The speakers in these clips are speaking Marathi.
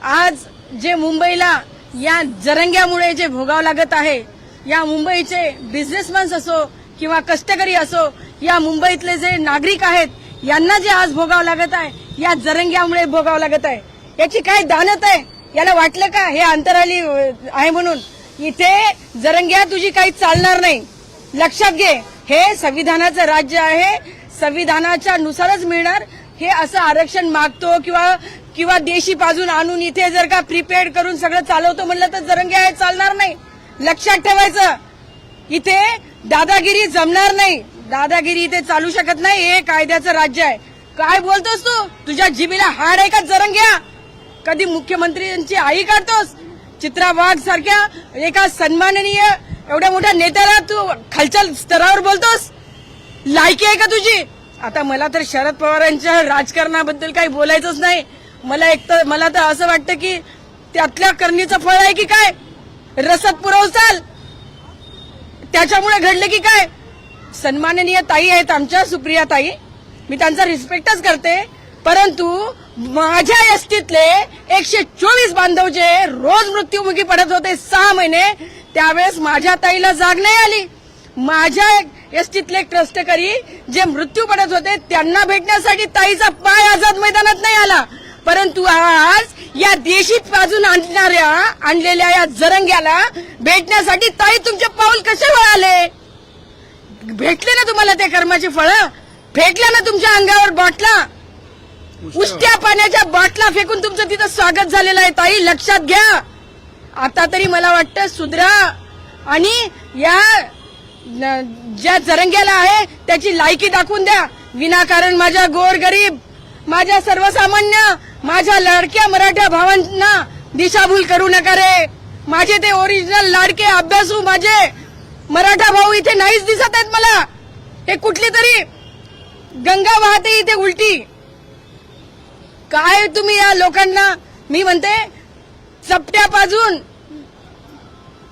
आज जे मुंबईला या जरंग्यामुळे जे भोगावं लागत आहे, या मुंबईचे बिझनेसमॅन्स असो किंवा कष्टकरी असो, या मुंबईतले जे नागरिक आहेत यांना जे आज भोगावं लागत आहे, या जरंग्यामुळे भोगावं लागत आहे, याची काय दानत आहे? याला वाटलं का हे अंतराली आहे म्हणून? इथे जरंग्या तुझी काही चालणार नाही. लक्षात घे, हे संविधानाचं राज्य आहे, संविधानाच्या नुसारच मिळणार. हे असं आरक्षण मागतो किंवा देशी पाजून आणून इथे जर का प्रीपेड करून सगळं चालवतो म्हणलं तर जरंग्या हे चालणार नाही. लक्षात ठेवायचं, इथे दादागिरी जमणार नाही. दादागिरी इथे चालू शकत नाही. हे कायद्याचं राज्य आहे. काय बोलतोस तू? तुझ्या जिभेला हाड आहे का जरंग्या? कधी मुख्यमंत्र्यांची आई काढतोस? चित्रा वाघ सारख्या एका सन्माननीय एवढ्या मोठ्या नेत्याला तू खालच्या स्तरावर बोलतोस? लायकी आहे का तुझी? आता मला तर शरद पवारांच्या राजकारणाबद्दल काही बोलायचंच नाही. मला तर असं वाटतं की त्यातल्या करणीचं फळ आहे की काय? रसद पुरवसाल त्याच्यामुळे घडलं की काय? सन्माननीय ताई आहेत आमच्या, सुप्रिया ताई, मी त्यांचा रिस्पेक्टच करते, परंतु माझ्या एसटीतले 124 बांधव जे रोज मृत्युमुखी पडत होते 6 महिने, त्यावेळेस माझ्या ताईला जाग नाही आली. माझ्या एसटीतले कष्टकरी जे मृत्यू पडत होते त्यांना भेटण्यासाठी ताईचा पाय आझाद मैदानात नाही आला. परंतु आज या देशी पाजून आणलेल्या या जरंग्याला भेटण्यासाठी ताई तुमचे पाऊल कसे वळाले? भेटले ना तुम्हाला ते कर्माचे फळ? फेकल्या ना तुमच्या अंगावर बाटला? उष्ट्या पाण्याच्या बाटला फेकून तुमचं तिथं स्वागत झालेलं आहे. ताई लक्षात घ्या, आता तरी मला वाटतं सुधरा आणि या ज्या जरंग्याला आहे त्याची लायकी दाखवून द्या. विनाकारण माझ्या गोरगरीब, माझ्या सर्वसामान्य, माझ्या लाडक्या मराठा भावांना दिशाभूल करू नका रे. माझे ते ओरिजिनल लाडके अभ्यासू माझे मराठा भाऊ इथे नाहीच दिसत आहेत मला. हे कुठली तरी गंगा वाहते इथे उलटी. काय तुम्ही या लोकांना, मी म्हणते चपट्या पाजून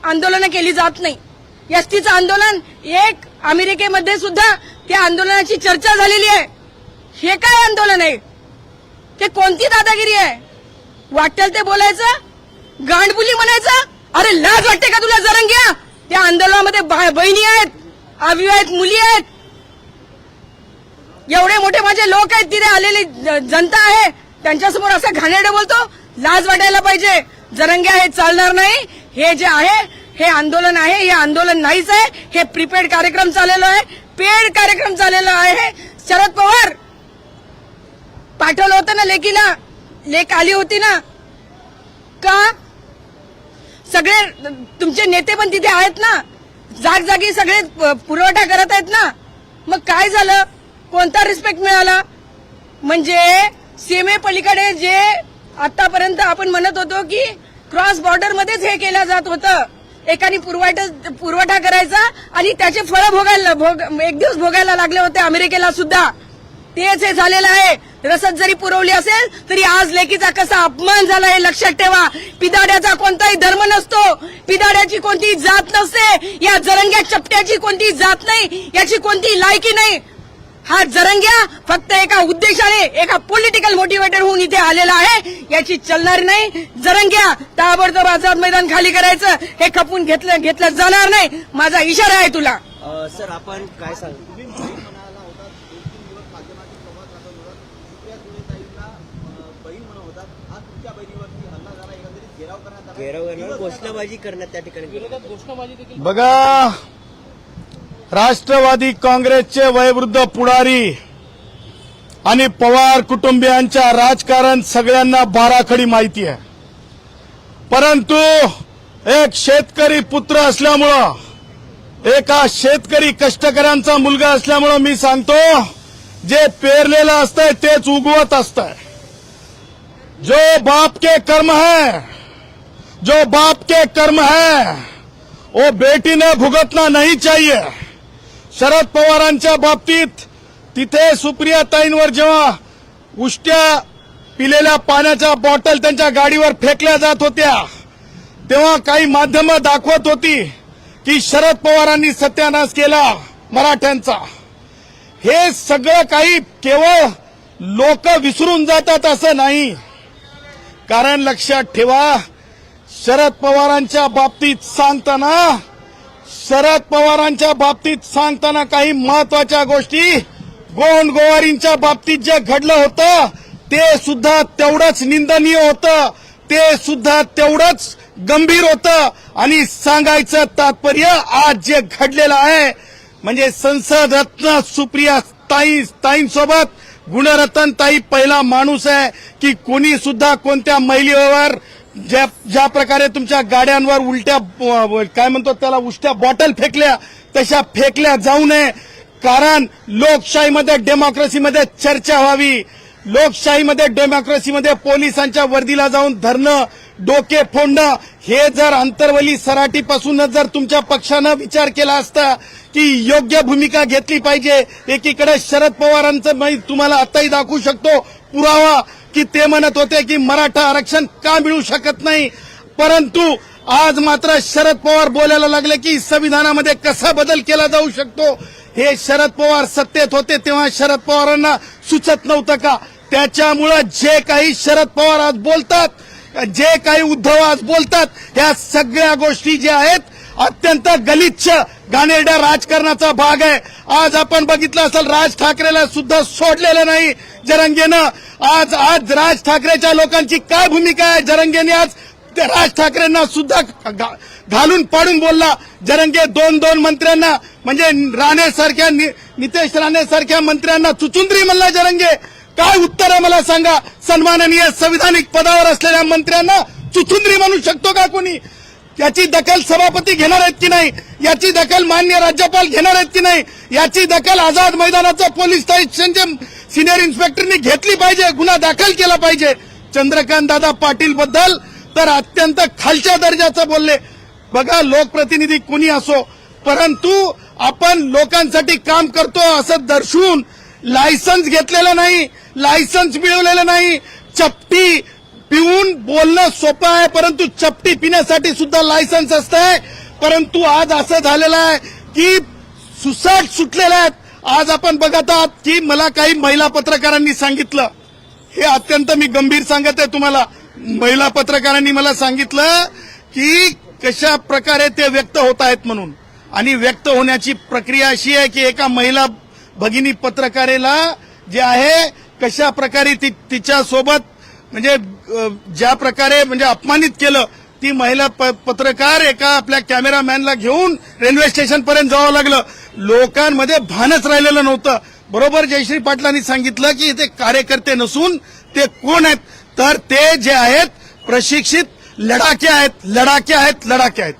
आंदोलनं केली जात नाही. एसटीचं आंदोलन, एक अमेरिकेमध्ये सुद्धा त्या आंदोलनाची चर्चा झालेली आहे. हे काय आंदोलन आहे? ते कोणती दादागिरी आहे? वाटेल ते बोलायचं, गांडबुली म्हणायचं? अरे लाज वाटते का तुला जरंग्या? त्या आंदोलनामध्ये बहिणी आहेत, आवी आहेत, मुली आहेत, एवढे मोठे माझे लोक आहेत, तिथे आलेली जनता आहे, त्यांच्यासमोर असं घाणेरडं बोलतो? लाज वाटायला पाहिजे. जरंग्या हे चालणार नाही. हे जे आहे हे आंदोलन आहे, हे आंदोलन नाहीच आहे. हे प्रीपेड कार्यक्रम चाललेला आहे, पेड कार्यक्रम चाललेला आहे. शरद पवार पाठवलं होतं ना लेकीला, लेक आली होती ना? का सगळे तुमचे नेते पण तिथे आहेत ना, जागजागी सगळे पुरवठा करत आहेत ना? मग काय झालं? कोणता रिस्पेक्ट मिळाला? म्हणजे सीमेपलीकडे जे आतापर्यंत आपण म्हणत होतो की क्रॉस बॉर्डर मध्येच हे केलं जात होतं, एकाने पुरवठा करायचा आणि त्याचे फळं एक दिवस भोगायला लागले होते अमेरिकेला सुद्धा. तेच हे झालेलं आहे. रसद जरी पुरवली असेल तरी आज लेकीचा कसा अपमान झाला हे लक्षात ठेवा. पिदाड्याचा कोणताही धर्म नसतो, पिदाड्याची कोणतीही जात नसते, या जरंग्या चपट्याची कोणतीही जात नाही, याची कोणतीही लायकी नाही. हा जरंग्या फक्त एका उद्देशाने, एका पॉलिटिकल मोटिवेटर होऊन इथे आलेला आहे, याची चलणार नाही. जरंग्या ताबडतोब आझाद मैदान खाली करायचं, हे खपून घेतलं जाणार नाही. माझा इशारा आहे तुला. सर आपण काय सांग घोषणाबाजी करण्यात त्या ठिकाणी बघा, राष्ट्रवादी काँग्रेसचे वयोवृद्ध पुढारी आणि पवार कुटुंबियांच्या राजकारण सगळ्यांना बाराखडी माहिती आहे. परंतु एक शेतकरी पुत्र असल्यामुळं, एका शेतकरी कष्टकऱ्यांचा मुलगा असल्यामुळं मी सांगतो, जे पेरलेलं असतंय तेच उगवत असतंय. जो बाप के कर्म है, जो बाप के कर्म है वो बेटी ने भुगतना नहीं चाहिए. शरद पवारांच्या बाबतीत तिथे सुप्रियाताईंवर जेव्हा उष्ट्या पिलेल्या पाण्याच्या बॉटल त्यांच्या गाडीवर फेकल्या जात होत्या, तेव्हा काही माध्यमं दाखवत होती की शरद पवारांनी सत्यानाश केला मराठ्यांचा. हे सगळं काही केवळ लोक विसरून जातात असं नाही. कारण लक्षात ठेवा, शरद पवारांच्या बाबतीत सांगताना काही महत्वाच्या गोष्टी, गोवारींच्या बाबतीत जे घडलं होतं ते सुद्धा तेवढंच निंदनीय होतं, ते सुद्धा तेवढंच गंभीर होतं. आणि सांगायचं तात्पर्य आज जे घडलेलं आहे म्हणजे संसद रत्न सुप्रिया ताईंसोबत गुणरत्न ताई पहिला माणूस आहे की कोणी सुद्धा कोणत्या महिलेवर ज्या प्रकारे तुमच्या गाड्यांवर उलट्या काय म्हणतो त्याला उष्ट्या बॉटल फेकल्या तशा फेकल्या जाऊ नये. कारण लोकशाहीमध्ये डेमोक्रेसीमध्ये चर्चा व्हावी. लोकशाहीमध्ये डेमोक्रेसीमध्ये पोलिसांच्या वर्दीला जाऊन धरणं, डोके फोडणं हे जर अंतर्वली सराटीपासूनच जर तुमच्या पक्षानं विचार केला असता की योग्य भूमिका घेतली पाहिजे. एकीकडे शरद पवारांचं मी तुम्हाला आताही दाखवू शकतो पुरावा की ते म्हणत होते की मराठा आरक्षण का मिळू शकत नाही, परंतु आज मात्र शरद पवार बोलायला लागले की संविधानामध्ये कसा बदल केला जाऊ शकतो. हे शरद पवार सत्तेत होते तेव्हा शरद पवारांना सुचत नव्हतं का? त्याच्यामुळे जे काही शरद पवार आज बोलतात, जे काही उद्धव आज बोलतात, ह्या सगळ्या गोष्टी ज्या आहेत अत्यंत गलिच्छ घाणेरड्या राजकारणाचा भाग आहे. आज आपण बघितलं असेल राज ठाकरेला सुद्धा सोडलेलं नाही जरंगेनं. आज राज ठाकरेच्या लोकांची काय भूमिका आहे? जरंगेने आज राज ठाकरेंना सुद्धा घालून पाडून बोलला. जरंगे दोन मंत्र्यांना म्हणजे नितेश राणे सारख्या मंत्र्यांना चुचुंद्री म्हणला जरंगे. काय उत्तर आहे मला सांगा? सन्माननीय संविधानिक पदावर असलेल्या मंत्र्यांना चुचुंद्री म्हणू शकतो का कोणी? याची दखल सभापती घेणार आहेत की नाही? याची दखल माननीय राज्यपाल घेणार आहेत की नाही? याची दखल आझाद मैदानाचा पोलीस स्टेशनचे सिनियर इन्स्पेक्टरनी घेतली पाहिजे, गुन्हा दाखल केला पाहिजे. चंद्रकांत दादा पाटील बद्दल तर अत्यंत खालच्या दर्जाचं बोलले. बघा, लोकप्रतिनिधी कोणी असो, परंतु आपण लोकांसाठी काम करतो असं दर्शवून लायसन्स घेतलेलं नाही, लायसन्स मिळवलेलं नाही. चपटी पिऊन बोलणं सोपं आहे, परंतु चपटी पिण्यासाठी सुद्धा लायसन्स असतंय. परंतु आज असं झालेलं आहे की सुसाट सुटलेल्या आहेत. आज आपण बघत आहात की मला काही महिला पत्रकारांनी सांगितलं, हे अत्यंत मी गंभीर सांगत आहे तुम्हाला. महिला पत्रकारांनी मला सांगितलं की कशा प्रकारे ते व्यक्त होत आहेत म्हणून. आणि व्यक्त होण्याची प्रक्रिया अशी आहे की एका महिला भगिनी पत्रकारेला जे आहे कशा प्रकारे तिच्यासोबत म्हणजे ज्या प्रकारे म्हणजे अपमानित केलं. ती महिला पत्रकार एका आपल्या कॅमेरामॅनला घेऊन रेल्वे स्टेशन पर्यंत जावं लागलं. लोकांमध्ये भानच राहिलेलं नव्हतं. बरोबर जयश्री पाटलांनी सांगितलं की ते कार्यकर्ते नसून ते कोण आहेत, तर ते जे आहेत प्रशिक्षित लढाके आहेत.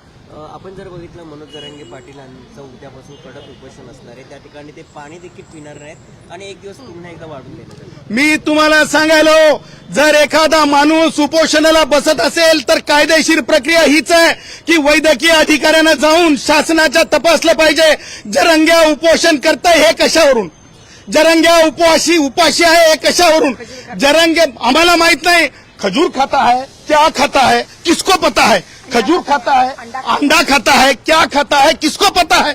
आपण जर बघितलं मनोज जरांगे पाटील यांचं उद्यापासून कडक उपोषण असणार आहे. त्या ठिकाणी ते पाणी देखील पिणार नाहीत आणि एक दिवस पुन्हा एकदा वाढून देणार. मी तुम्हाला सांगायलो, जर एखादा माणूस उपोषणाला बसत असेल तर कायदेशीर प्रक्रिया हीच आहे की वैद्यकीय अधिकाऱ्यांना जाऊन शासनाच्या तपासलं पाहिजे. जरंग्या उपोषण करताय हे कशावरून? जरंग्या उपाशी आहे हे कशावरून? जरंगे आम्हाला माहित नाही खजूर खाता है, क्या खाता है, किसको पता है? खजूर खाता है, अंडा खाता है, क्या खाता है, किसको पता है?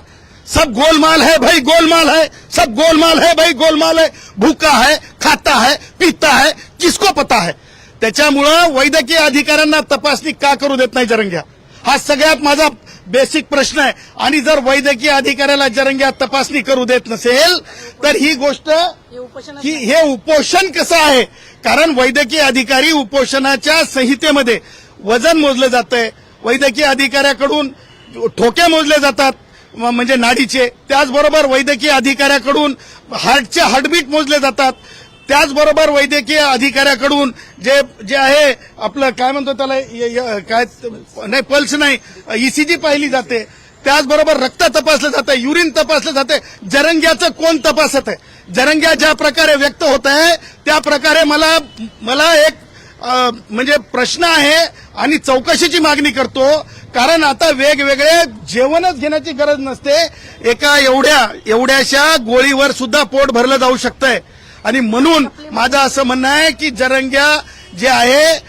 सब गोलमाल है भाई, गोलमाल है, सब गोलमाल है भाई, गोलमाल है. भूखा है, खाता है, पीता है, किसको पता है? त्याच्यामुळं वैद्यकीय अधिकाऱ्यांना तपासणी का करू देत नाही जरंग्या? हा सगळ्यात माझा बेसिक प्रश्न आहे. आणि जर वैद्यकीय अधिकाऱ्याला जरंग्या तपासणी करू देत नसेल तर ही गोष्ट की हे उपोषण कसं आहे? कारण वैद्यकीय अधिकारी उपोषणाच्या संहितेमध्ये वजन मोजलं जातंय. वैद्यकीय अधिकाऱ्याकडून ठोके मोजले जातात म्हणजे नाडीचे. त्याचबरोबर वैद्यकीय अधिकाऱ्याकडून हार्टचे हार्टबीट मोजले जातात. त्याचबरोबर वैद्यकीय अधिकाऱ्याकडून जे आहे आपलं काय म्हणतो त्याला काय नाही पल्स नाही ईसीजी पाहिली जाते. त्याचबरोबर रक्त तपासलं जातं, युरिन तपासलं जाते. जरंग्याचं कोण तपासत आहे? जरंग्या ज्या प्रकारे व्यक्त होत आहे त्या प्रकारे मला एक म्हणजे प्रश्न आहे आणि चौकशीची मागणी करतो. कारण आता वेगवेगळे जेवणच घेण्याची गरज नसते. एका एवढ्याशा गोळीवर सुद्धा पोट भरलं जाऊ शकतंय. आणि म्हणून माझं असं म्हणणं आहे की जरंग्या जे आहे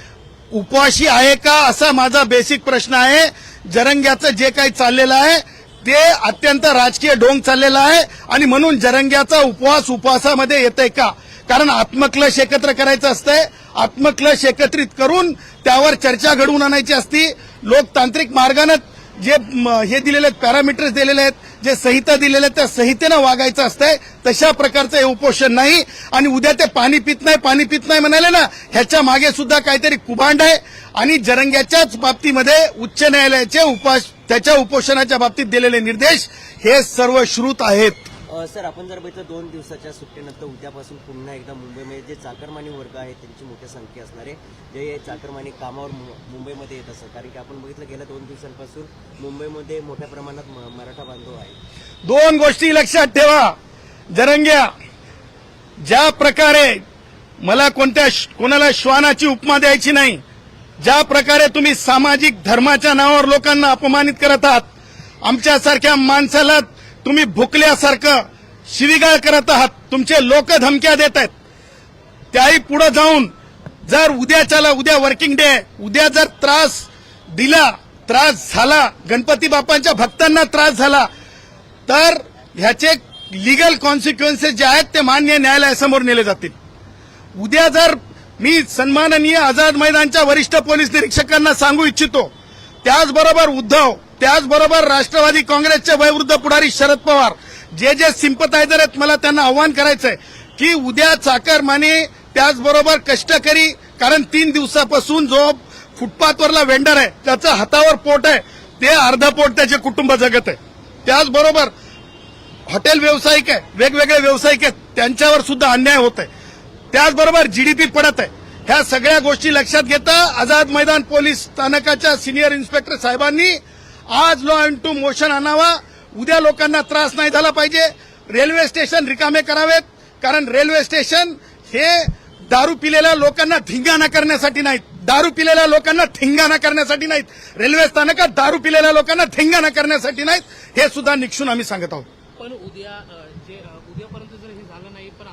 उपवाशी आहे का असा माझा बेसिक प्रश्न आहे. जरंग्याचं जे काही चाललेलं आहे ते अत्यंत राजकीय ढोंग चाललेला आहे आणि म्हणून जरंग्याचा उपवासामध्ये येतंय का? कारण आत्मक्लेश एकत्र करायचं असतंय. आत्मक्लेश एकत्रित करून त्यावर चर्चा घडवून आणायची असती. लोकतांत्रिक मार्गानं जे हे दिलेले आहेत, पॅरामीटर्स दिलेले आहेत, जे संहिता दिलेल्या आहेत, त्या संहितेनं वागायचं असतंय. तशा प्रकारचं हे उपोषण नाही. आणि उद्या ते पाणी पित नाही म्हणाले ना, ह्याच्या मागे सुद्धा काहीतरी कुभांड आहे. आणि जरंग्याच्याच बाबतीमध्ये उच्च न्यायालयाचे त्याच्या उपोषणाच्या बाबतीत दिलेले निर्देश हे सर्व श्रुत आहेत. सर, आपण जर बघितलं 2 दिवसाच्या सुट्टीनंतर उद्यापासून पुन्हा एकदा मुंबईमध्ये जे चाकरमानी वर्ग आहे त्यांची मोठी संख्या असणार आहे, जे चाकरमानी कामावर मुंबईमध्ये येत असतात. कारण की आपण बघितलं गेल्या 2 दिवसांपासून मुंबईमध्ये मोठ्या प्रमाणात मराठा बांधव आहे. 2 गोष्टी लक्षात ठेवा. जरंग्या, ज्या प्रकारे मला कोणाला श्वानाची उपमा द्यायची नाही, ज्या प्रकारे तुम्ही सामाजिक धर्माच्या नावावर लोकांना अपमानित करत आहात, आमच्यासारख्या माणसाला तुम्ही भुकल्यासारखं शिवीगाळ करत आहात, तुमचे लोक धमक्या देत आहेत. त्याही पुढे जाऊन जर उद्या वर्किंग डे, उद्या जर त्रास झाला, गणपती बाप्पांच्या भक्तांना त्रास झाला, तर ह्याचे लिगल कॉन्सिक्वेन्सेस जे आहेत ते मान्य न्यायालयासमोर नेले जातील. उद्या जर मी सन्माननीय आझाद मैदानच्या वरिष्ठ पोलीस निरीक्षकांना सांगू इच्छितो, त्याचबरोबर उद्धव, त्याचबरोबर राष्ट्रवादी काँग्रेसचे वयोवृद्ध पुढारी शरद पवार, जे सिंपथायझर आहेत, मला त्यांना आव्हान करायचंय की उद्या चाकरमानी, त्याचबरोबर कष्टकरी, कारण 3 दिवसापासून जो फुटपाथवरला वेंडर आहे त्याचं हातावर पोट आहे, ते अर्ध पोट त्याचे कुटुंब जगत आहे. त्याचबरोबर हॉटेल व्यावसायिक आहे, वेगवेगळे व्यावसायिक आहेत, त्यांच्यावर सुद्धा अन्याय होत आहे. त्याचबरोबर जीडीपी पडत आहे. ह्या सगळ्या गोष्टी लक्षात घेता आझाद मैदान पोलीस स्थानकाच्या सिनियर इन्स्पेक्टर साहेबांनी आज लॉ टू मोशन आणावा. उद्या लोकांना त्रास नाही झाला पाहिजे. रेल्वे स्टेशन रिकामे करावेत, कारण रेल्वे स्टेशन हे दारू पिलेल्या लोकांना धिंगाणा करण्यासाठी नाहीत, रेल्वे स्थानकात दारू पिलेल्या लोकांना धिंगाणा करण्यासाठी नाहीत, हे सुद्धा निक्षून आम्ही सांगत आहोत. पण उद्यापर्यंत जर हे झालं नाही, पण